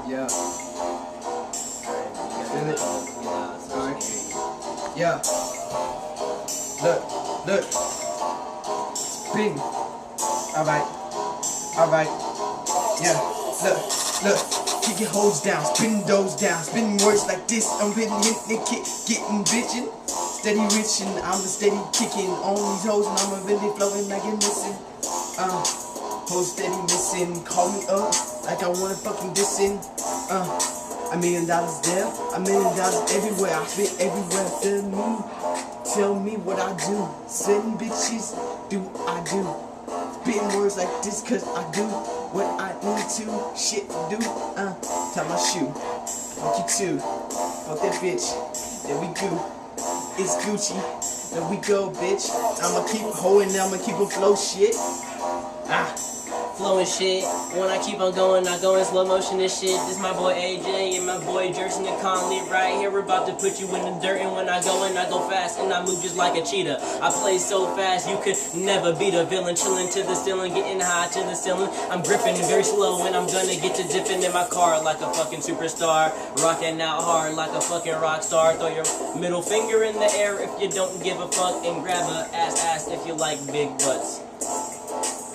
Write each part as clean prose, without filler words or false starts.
Yeah. Feel it? Alright. Yeah. Look. Spin. Alright. Yeah. Look. Kick your hoes down, spin those down, spin words like this. I'm hitting getting bitchin'. Steady richin', I'm a steady kicking on these hoes, and I'm a really flowing like you're missing. Hoes steady missing, call me up like I wanna fucking dissin'. $1 million there, $1 million everywhere, I fit everywhere. Tell me what I do, send bitches, do I do. Spitting words like this cause I do what I need to, shit to do. Tie my shoe, fuck you too, fuck that bitch, there we go. It's Gucci, there we go, bitch. I'ma keep hoeing, I'ma keep a flow shit. Flowing shit. When I keep on going, I go in slow motion and shit. This my boy AJ and my boy Jerson and Conley right here. We're about to put you in the dirt, and when I go in, I go fast and I move just like a cheetah. I play so fast you could never beat a villain. Chilling to the ceiling, getting high to the ceiling. I'm gripping very slow and I'm gonna get to dipping in my car like a fucking superstar. Rocking out hard like a fucking rock star. Throw your middle finger in the air if you don't give a fuck, and grab a ass if you like big butts.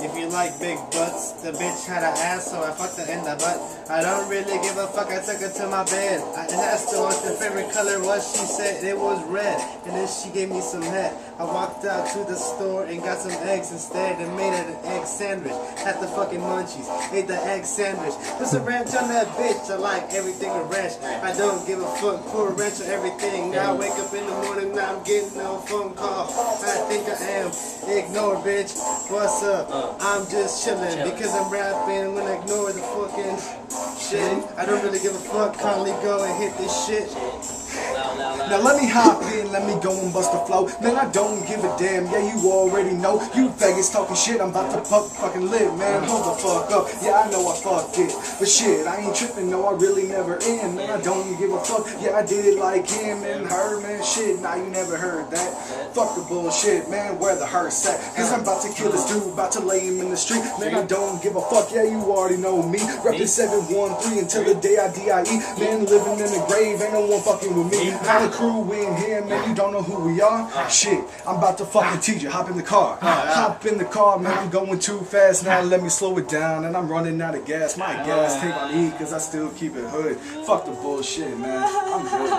If you like big butts, the bitch had an ass, so I fucked her in the butt. I don't really give a fuck, I took her to my bed. And asked her what the favorite color was, she said it was red. And then she gave me some head. I walked out to the store and got some eggs instead and made it an egg sandwich. Had the fucking munchies, ate the egg sandwich. Put some ranch on that bitch, I like everything with ranch. I don't give a fuck, put ranch on everything. Now I wake up in the morning, now I'm getting no phone call. I think I am, ignore bitch, what's up? I'm just chillin' because I'm rapping when I ignore the fucking shit. I don't really give a fuck, kindly go and hit this shit. Now let me hop in, let me go and bust the flow. Man, I don't give a damn, yeah, you already know. You faggots talking shit, I'm about to fucking live, man. Hold the fuck up, yeah, I know I fucked it. But shit, I ain't tripping, no, I really never am. Man, I don't give a fuck, yeah, I did it like him and her, man. Shit, nah, you never heard that. Fuck the bullshit, man, where the hearse at? Cause I'm about to kill this dude, about to lay him in the street. Man, I don't give a fuck, yeah, you already know me. Reppin' 713 until the day I die. Man, living in the grave, ain't no one fucking with me. Now the crew, we in here, man, you don't know who we are? Shit, I'm about to fucking teach you, hop in the car. Hop in the car, man, I'm going too fast now, let me slow it down, and I'm running out of gas. My gas take on E, cause I still keep it hood. Fuck the bullshit, man, I'm good.